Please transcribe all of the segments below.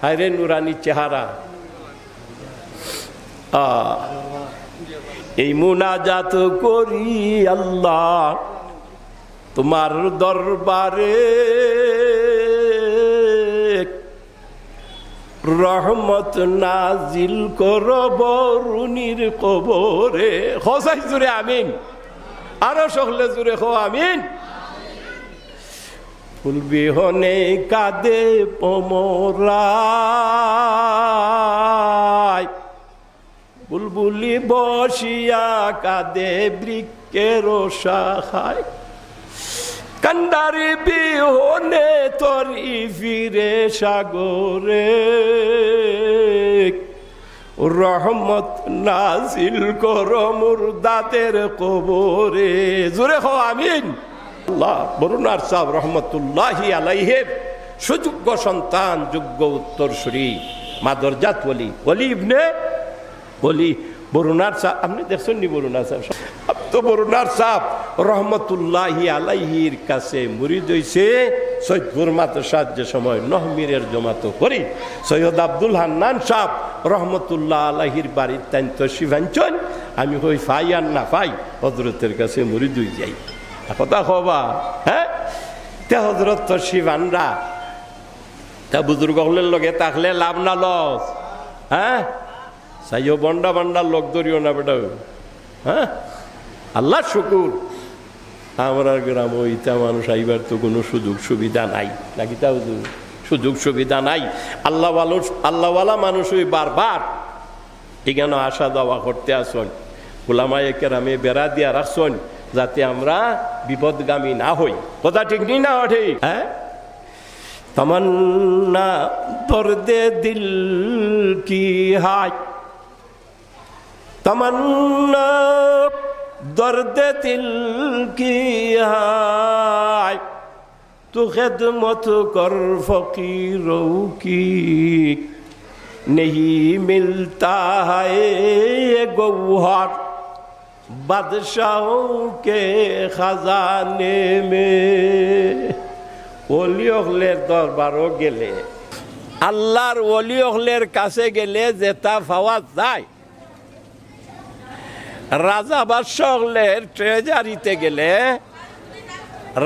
হায়রে নুরানি চেহারা। এই মুনাজাত করি আল্লাহ তোমার দরবারে, রহমত নাজিল করো বরুণীর কবরে। হসাই জুড়ে আমিন, আরো সকলে জুড়ে হো আমিন। ফুল বিহনে কাঁদে পোমরায়, বুলবুলি বসিয়া কাঁদে বৃক্ষের শাখায়, কান্ডারি বিহনে তরি ফিরে সাগরে, রহমত নাজিল করো মুর্দাদের কবরে। জোরে হো আমিন। আল্লাহ বরুণার সাহেব রহমতুল্লাহি আলাইহির সুযোগ্য সন্তান, যোগ্য উত্তরসূরি, মাদরজাত ওলি, ওলি ইবনে ওলি বরুণার সাহেব। আপনি দেখছেন নি বরুণার সাহেব? তো বরুণার সাহেব রহমতুল্লাহি আলাইহির কাছে মুরিদ হইছে সৈয়দপুর মাদ্রাসার যে সময় নহমিরের জমাত করি, সৈয়দ আব্দুল হান্নান সাহেব রহমতুল্লাহ আলাইহির বাড়ির তাই তো শিবাঞ্চল। আমি হই ফাই আর না ফাই হজরতের কাছে মুরিদ হয়ে যাই। কথা কবা হ্যাঁ, তে হজরত তো শিবানরা তা বুজুর্গ হলের লগে থাকলে লাভ না লস। হ্যাঁ, সাইও বন্ডা বান্ডার লোক ধরিও না বেটা। হ্যাঁ, আল্লাহ শুকুর আমরা গ্রাম ওইটা মানুষ আইবার তো কোনো সুযোগ সুবিধা নাই নাকি? তাও সুযোগ সুবিধা নাই। আল্লাহওয়ালা মানুষ ওই বারবার এখানে আসা দাওয়া করতে আসন, ওলামায়ে কেরামে বেড়া দিয়া রাখছন যাতে আমরা বিপদগামী না হই। কথা ঠিক নি না? ঠিক। হ্যাঁ, তমন্না দর্দে দিল কি হায়, তমন্না দর্দে দিল কি হায়, তু খিদমত কর ফকিরোं की नहीं मिलता है ये गौहर बादशाहों के खजाने में। ওলি হলের দরবারও গেলে, আল্লাহর ওলি হলের কাছে গেলে যেটা পাওয়া যায়, রাজা বাদশাহ হলের ট্রেজারিতে গেলে,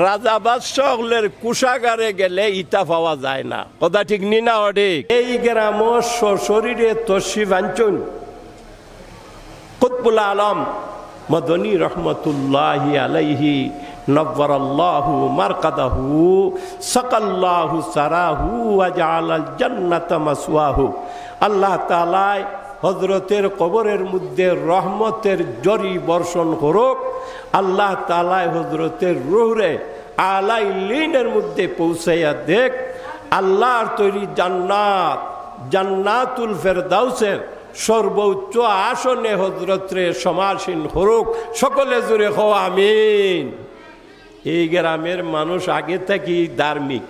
রাজা বাদশাহ হলের কুষাগারে গেলে ইটা পাওয়া যায় না। কথা ঠিক নি না? ঠিক। এই গ্রাম শরীরে তশরিফ আনছুন কুতবুল আলম মদনী রহমতুল্লাহি আলাইহি নব্বরাল্লাহু মারকাদাহু সাকাল্লাহু সারাহু ওয়া জাআলাল জান্নাতা মাসওয়াহু। আল্লাহ তাআলা হযরতের কবরের মধ্যে রহমতের জরি বর্ষণ করুক। আল্লাহ তাআলা হযরতের রূহরে আলাইলিনের মধ্যে পৌঁছাইয়া দেখ। আল্লাহর তৈরি জান্নাত, জান্নাতুল ফেরদাউসের সর্বোচ্চ আসনে হযরতরে সমাসীন করুক। সকলে জুড়ে হো আমিন। এই গ্রামের মানুষ আগে থেকে ধার্মিক।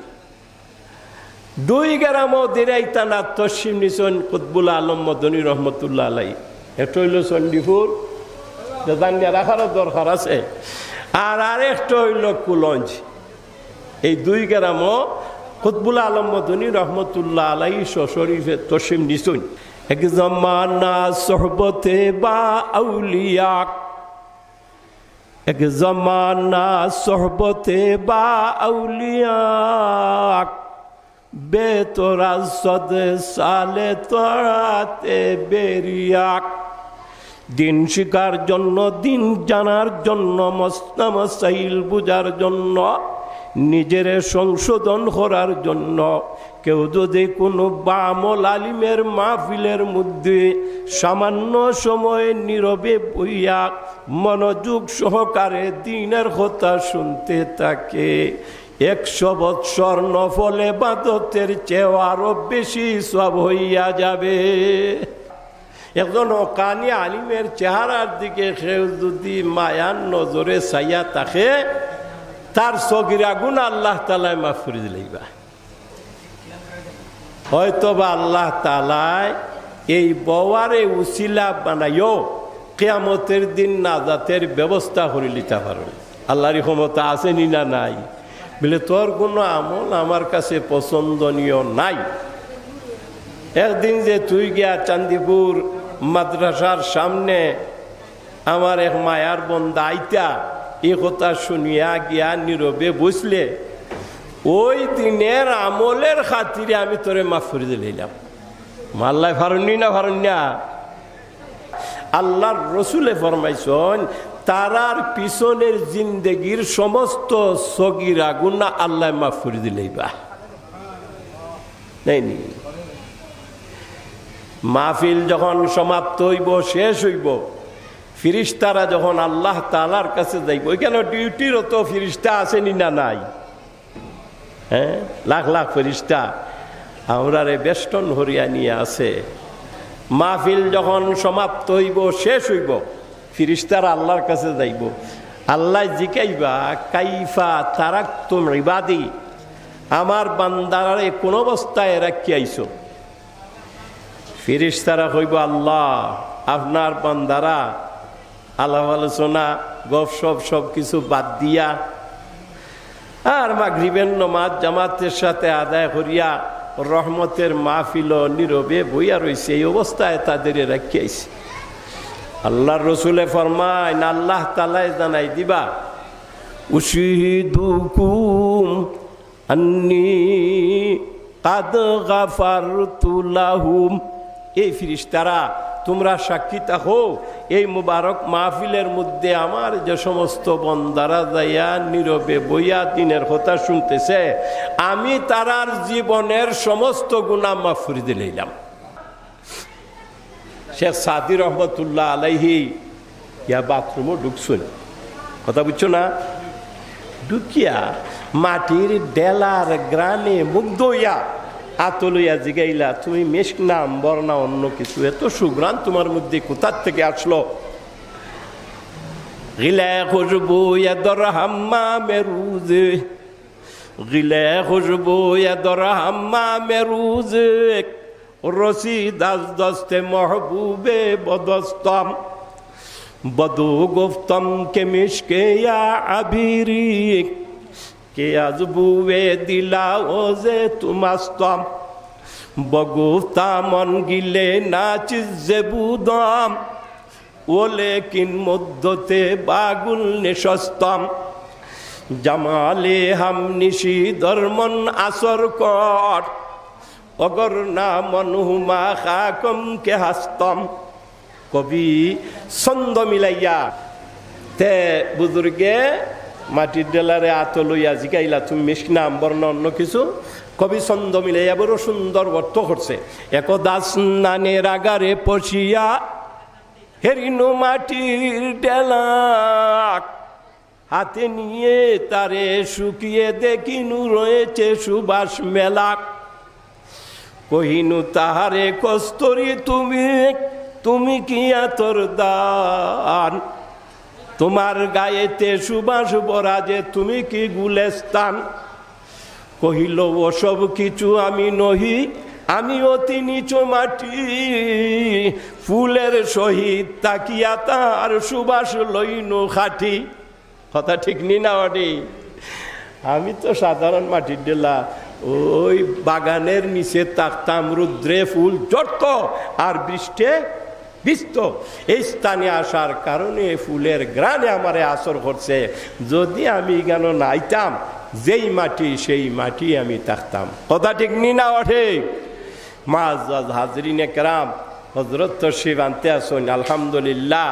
দুই গ্রামও দিরাইতা না তসিম নিছন কুতবুল আলম মদনী রহমতুল্লাহ আলাই। একটা হইল চণ্ডীপুর, জানিয়া রাখারও দরকার আছে, আর আরেকটা হইল কুলঞ্জ। এই দুই গ্রামও কুতবুল আলম মদনী রহমতুল্লাহ আলাই শরীফে তসিম নিছুন। এক জমানা সোহবতে বা আউলিয়া, এক জমানা সোহবতে বা আউলিয়া, বেতরা সদ সালে তরাতে বেরিয়া। দিন শিকার জন্য, দিন জানার জন্য, মসলা মসাইল বুঝার জন্য, নিজের সংশোধন করার জন্য কেউ যদি কোনো বামল আলিমের মাহফিলের মধ্যে সামান্য সময় নীরবে বইয়া মনোযোগ সহকারে দিনের কথা শুনতে থাকে, 100 বৎসর নফল ইবাদতের চেয়ে আরো বেশি সব হইয়া যাবে। একজন হকানি আলিমের চেহারার দিকে কেউ যদি মায়ার নজরে চাইয়া থাকে, তার সগীরা গুনাহ আল্লাহ তাআলা মাফ করে দিলেইবা। হয়তোবা আল্লাহ তাআলা এই বওয়ারে উসিলা বানাইও কিয়ামতের দিন নাজাতের ব্যবস্থা করে নিতে পারবে। আল্লাহর ক্ষমতা আছে নি না নাই? বলে তোর কোনো আমল আমার কাছে পছন্দনীয় নাই, একদিন যে তুই গিয়া চান্দিপুর মাদ্রাসার সামনে আমার এক মায়ার বন্দা আইতা এই কথা শুনিয়া গিয়া নীরবে বসলে, ওই দিনের আমলের খাতিরে আমি তোরে মাফ করে দিলাম। মাল্লায় ফারুনি না ফারুনিয়া? আল্লাহর রসুলে ফরমাইছেন তারার পিছনের জিন্দেগির সমস্ত সগীরা গুনাহ আল্লাহ মাফ করে দিলেইবা। নেই মাহফিল যখন সমাপ্ত হইব, শেষ হইব, ফিরিস্তারা যখন আল্লাহ তাআলার কাছে যাইব, ওইখানে ডিউটিরত ফিরিস্তা আসেনি না নাই? হ্যাঁ, লাখ লাখ ফিরিস্তা আমরারে বেষ্টন হরিয়া নিয়ে আছে। মাহফিল যখন সমাপ্ত হইব, শেষ হইব, ফিরিস্তারা আল্লাহর কাছে যাইব। আল্লাহ জিকাইবা কাইফা তারাকতুম ইবাদি, আমার বান্দারে কোন অবস্থায় রাখি আইছো? ফিরিস্তারা কইব আল্লাহ আপনার বান্দারা আলাপ আলোচনা গপসপ সব কিছু বাদ দিয়া আর মাগরিবের নামাজ জামাতের সাথে আদায় করিয়া রহমতের মাহফিল নীরবে বইয়া রয়েছে, এই অবস্থায় তাদের রাখি আইছে। আল্লাহর রসুলে ফরমায় না, আল্লাহ তাআলাই জানাই দিবা উশহিদুকুম আন্নী কাদ গাফারতু লাহুম, এই ফিরিস্তারা তোমরা সাক্ষী থাকো এই মুবারক মাহফিলের মধ্যে আমার যে সমস্ত বন্দারা যাইয়া নীরবে বইয়া দিনের কথা শুনতেছে, আমি তারার জীবনের সমস্ত গুনাহ মাফ করে দিলাম। শেখ সাদি রহমতুল্লাহ আলাইহি ইয়া বাথরুমও ঢুকছেন, কথা বুঝছো না? ঢুকিয়া মাটির ডেলার গ্রানে মুগ্ধ হইয়া আতলইয়া জিগাইলা, তুমি মেশক না আম্বর না অন্য কিছু, এত সুগ্রাণ তোমার মধ্যে কোথার থেকে আসলো? গিলা খুশবু ইয়াদর হাম্মামে রুজে, গিলা খুশবু ইয়াদর হাম্মামে রুজে, রসি দাস দস্তে মহবুবে বদস্তম, বদু গুফতম কে মিশকে ইয়া আবিরি, কে আজবুয়ে দিলা ওজে তুমাস্তম, বগুফতা মন গিলে নাচিজে বুদম, ওলে কিন মধ্যতে বাগুল নেশস্তম, জামালে হাম নিশি ধর্মন আসর কট, অগর না মনহুমা খাকম কে হাস্তম। কবি ছন্দ মিলাইয়া তে বুজুর্গে মাটির ডেলারে আত লইয়া জিকাইলা, তুমি মিশনা আম্বর না অন্য কিছু, কবি ছন্দ মিলাইয়া বড় সুন্দর অর্থ করছে। একদা স্নানের আগারে পশিয়া হেরিনু মাটির ডেলা, হাতে নিয়ে তারে শুকিয়ে দেখিনু রয়েছে সুবাস মেলা, কহিনু তাহারে কস্তরি তুমি, তুমি কি আতর দান, তোমার গায়েতে সুবাস ভরা যে তুমি কি গুলেস্তান। কহিল ওসব কিছু আমি নহি, আমি অতি নিচু মাটি, ফুলের সহিত তাকিয়া তার সুবাস লইনু খাটি। কথা ঠিক নি না? আমি তো সাধারণ মাটির ডেলা, ওই বাগানের নিচে তাকতাম, রুদ্রে ফুল জড়ত আর বৃষ্টে বিস্ত, এই স্থানে আসার কারণে ফুলের গ্রানে আমারে আসর করছে। যদি আমি কেন নাইতাম, যেই মাটি সেই মাটি আমি থাকতাম। কথা ঠিক নি না? ঠিক। মাআযাজ হাজরিনে কেরাম, হযরত তশরিফ আনতে আসুন। আলহামদুলিল্লাহ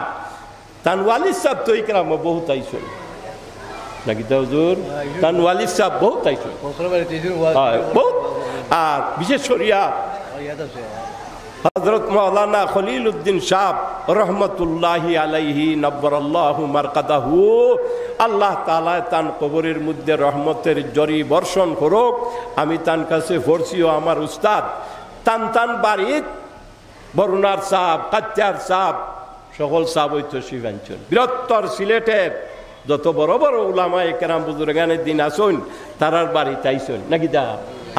তানওয়ালি সাহেব তো ইকরাম বহুত আইসুন নাকি তো হুজুর? তানওয়ালি সাহেব বহুত আইসুন বহুত, আর বিশেষ করিয়া হযরত মাওলানা খলিল উদ্দিন সাহেব রহমতুল্লাহি আলাইহি নব্বরাল্লাহু মারকাদাহু, আল্লাহ তাআলা তান কবরের মধ্যে রহমতের জরি বর্ষণ করুক। আমি তান কাছে পড়ছিও আমার উস্তাদ তান তান বাড়িত বরুণার সাহেব, কাচ্চার সাহেব, সকল সাহেব ওই তশরিফ আনছেন। বৃহত্তর সিলেটের যত বড় বড় উলামায়ে কেরাম বুজুর্গানের দিন আসুন, তারার বাড়িতে আইসুন নাকি দা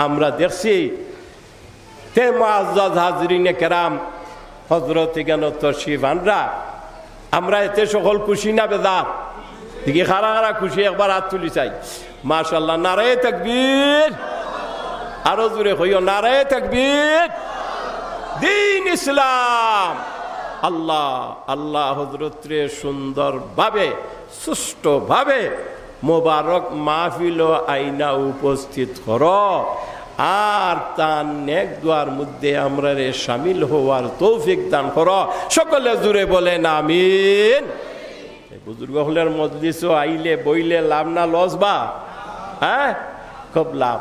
আমরা দেখছি। তে মুআজ্জাজ হাজরিনে কেরাম, হযরত কেন তশরিফ আনরা, আমরা এতে সকল খুশি না বেদার? দিকে খারা খারা খুশি, একবার হাত তুলি চাই। মাশাআল্লাহ, নারায়ে তাকবীর, আরো জোরে কইও নারায়ে তাকবীর। দিন ইসলাম। আল্লাহ আল্লাহ হযরতরে সুন্দরভাবে সুষ্ঠুভাবে মোবারক মাহফিল আইনা উপস্থিত করো, আর তার নেক দুয়ার মধ্যে আমরা রে শামিল হওয়ার তৌফিক দান করো। সকলে জুড়ে বলেন আমিন। বুজুর্গ হলের মজলিসও আইলে বইলে লাভ না লস বা? হ্যাঁ, খুব লাভ।